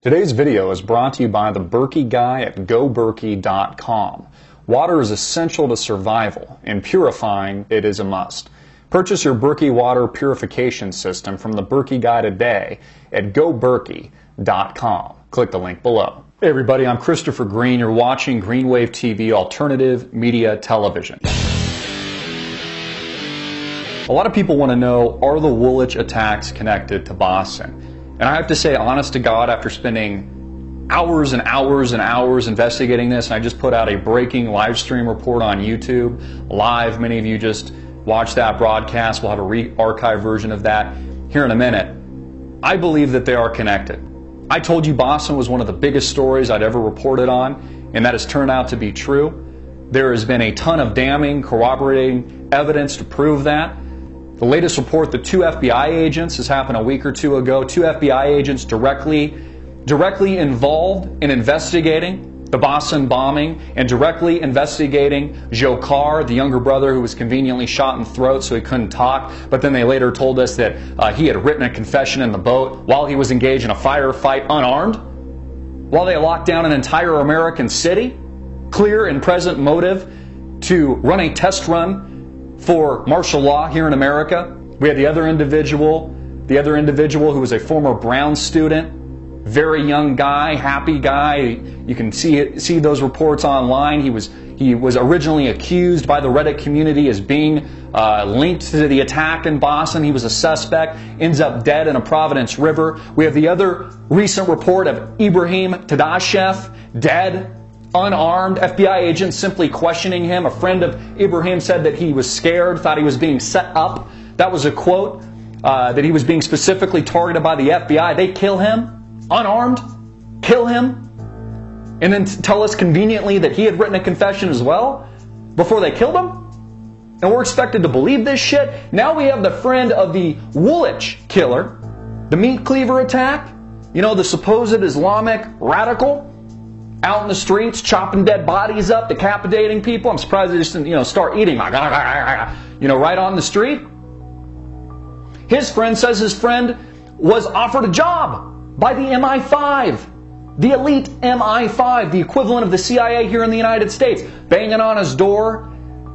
Today's video is brought to you by the Berkey guy at GoBerkey.com. Water is essential to survival, and purifying it is a must. Purchase your Berkey water purification system from the Berkey guy today at GoBerkey.com. Click the link below. Hey everybody, I'm Christopher Green. You're watching Greenwave TV Alternative Media Television. A lot of people want to know, are the Woolwich attacks connected to Boston? And I have to say, honest to God, after spending hours and hours and hours investigating this, and I just put out a breaking live stream report on YouTube, live, many of you just watched that broadcast, we'll have a re-archive version of that here in a minute. I believe that they are connected. I told you Boston was one of the biggest stories I'd ever reported on, and that has turned out to be true. There has been a ton of damning, corroborating evidence to prove that. The latest report that 2 FBI agents, this happened a week or two ago, 2 FBI agents directly involved in investigating the Boston bombing and directly investigating Joe Carr, the younger brother who was conveniently shot in the throat so he couldn't talk, but then they later told us that he had written a confession in the boat while he was engaged in a firefight unarmed, while they locked down an entire American city. Clear and present motive to run a test run for martial law here in America. We had the other individual who was a former Brown student, very young guy, happy guy. You can see those reports online. He was originally accused by the Reddit community as being linked to the attack in Boston. He was a suspect, ends up dead in a Providence River. We have the other recent report of Ibrahim Tadashev, dead, unarmed, FBI agents simply questioning him. A friend of Ibrahim said that he was scared, thought he was being set up. That was a quote, that he was being specifically targeted by the FBI. They kill him, unarmed, kill him, and then tell us conveniently that he had written a confession as well before they killed him? And we're expected to believe this shit? Now we have the friend of the Woolwich killer, the meat cleaver attack, you know, the supposed Islamic radical, out in the streets, chopping dead bodies up, decapitating people. I'm surprised they just didn't, start eating, right on the street. His friend says his friend was offered a job by the MI5, the elite MI5, the equivalent of the CIA here in the United States, banging on his door,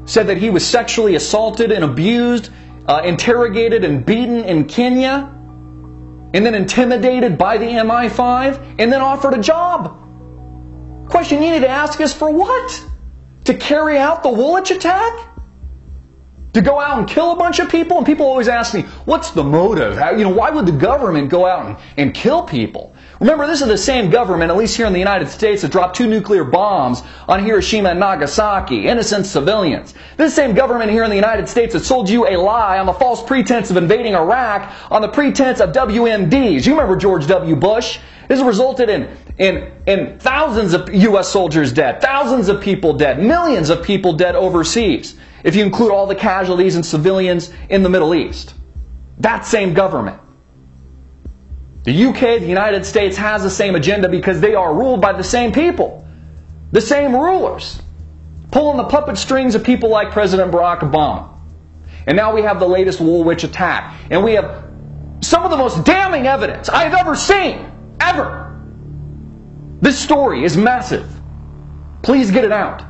said that he was sexually assaulted and abused, interrogated and beaten in Kenya, and then intimidated by the MI5, and then offered a job. Question you need to ask is, for what? To carry out the Woolwich attack? To go out and kill a bunch of people? And people always ask me, what's the motive? Why would the government go out and kill people? Remember, this is the same government, at least here in the United States, that dropped 2 nuclear bombs on Hiroshima and Nagasaki, innocent civilians. This same government here in the United States that sold you a lie on the false pretense of invading Iraq, on the pretense of WMDs. You remember George W. Bush? This has resulted in thousands of U.S. soldiers dead, thousands of people dead, millions of people dead overseas, if you include all the casualties and civilians in the Middle East. That same government. The UK, the United States, has the same agenda because they are ruled by the same people, the same rulers, pulling the puppet strings of people like President Barack Obama. And now we have the latest Woolwich attack. And we have some of the most damning evidence I've ever seen. Ever. This story is massive. Please get it out.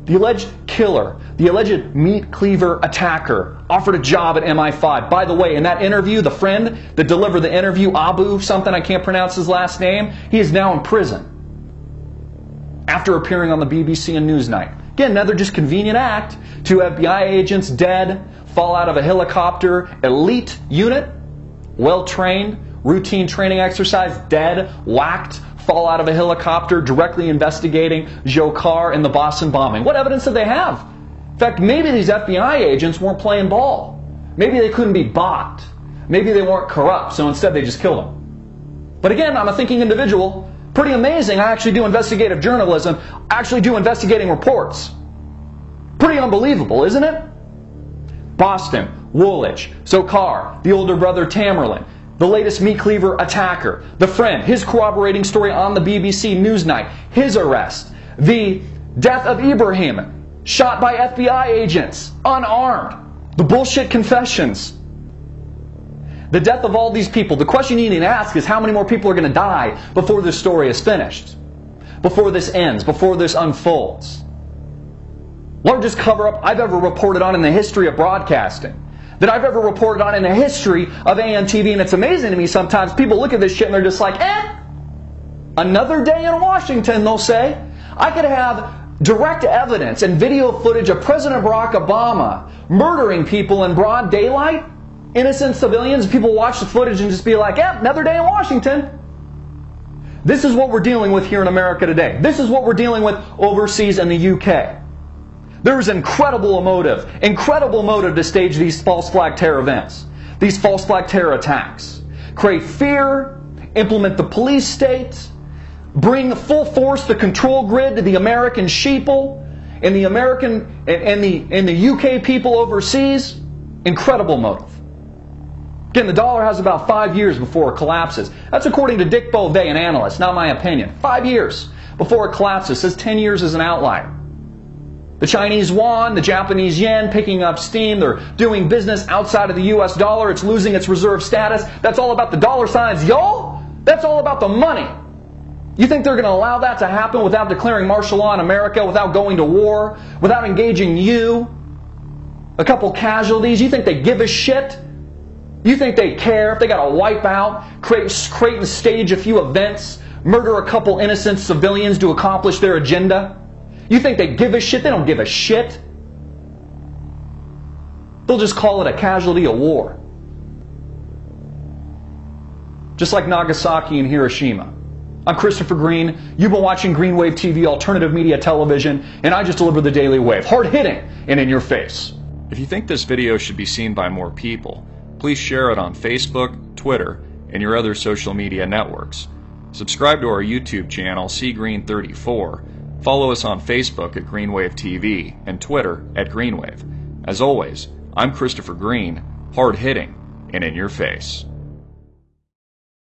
The alleged killer, the alleged meat cleaver attacker, offered a job at MI5. By the way, in that interview, the friend that delivered the interview, Abu something, I can't pronounce his last name, he is now in prison after appearing on the BBC and Newsnight. Again, another just convenient act. 2 FBI agents dead, fall out of a helicopter, elite unit, well-trained, routine training exercise, dead, whacked, fall out of a helicopter, directly investigating Joe Carr and the Boston bombing. What evidence did they have? In fact, maybe these FBI agents weren't playing ball. Maybe they couldn't be bought. Maybe they weren't corrupt, so instead they just killed them. But again, I'm a thinking individual. Pretty amazing. I actually do investigative journalism. I actually do investigating reports. Pretty unbelievable, isn't it? Boston, Woolwich, so Carr, the older brother Tamerlan, the latest meat cleaver attacker, the friend, his corroborating story on the BBC Newsnight, his arrest, the death of Ibrahim, shot by FBI agents, unarmed, the bullshit confessions. The death of all these people. The question you need to ask is how many more people are going to die before this story is finished? Before this ends? Before this unfolds? Largest cover-up I've ever reported on in the history of broadcasting. That I've ever reported on in the history of AM TV. And it's amazing to me sometimes. People look at this shit and they're just like, another day in Washington, they'll say. I could have direct evidence and video footage of President Barack Obama murdering people in broad daylight. Innocent civilians. People watch the footage and just be like, another day in Washington. This is what we're dealing with here in America today. This is what we're dealing with overseas in the UK. There is incredible motive to stage these false flag terror events, these false flag terror attacks. Create fear, implement the police state, bring full force the control grid to the American sheeple and the American and the UK people overseas. Incredible motive. Again, the dollar has about 5 years before it collapses. That's according to Dick Beauvais, an analyst, not my opinion. 5 years before it collapses. Says 10 years is an outlier. The Chinese yuan, the Japanese yen picking up steam. They're doing business outside of the US dollar. It's losing its reserve status. That's all about the dollar signs, y'all. That's all about the money. You think they're going to allow that to happen without declaring martial law in America, without going to war, without engaging you? A couple casualties. You think they give a shit? You think they care if they got to wipe out, create and stage a few events, murder a couple innocent civilians to accomplish their agenda? You think they give a shit? They don't give a shit. They'll just call it a casualty of war. Just like Nagasaki and Hiroshima. I'm Christopher Green. You've been watching Green Wave TV, alternative media television, and I just deliver the Daily Wave. Hard-hitting and in your face. If you think this video should be seen by more people, please share it on Facebook, Twitter, and your other social media networks. Subscribe to our YouTube channel, cgreen34. Follow us on Facebook at Greenwave TV and Twitter at Greenwave. As always, I'm Christopher Green, hard-hitting and in your face.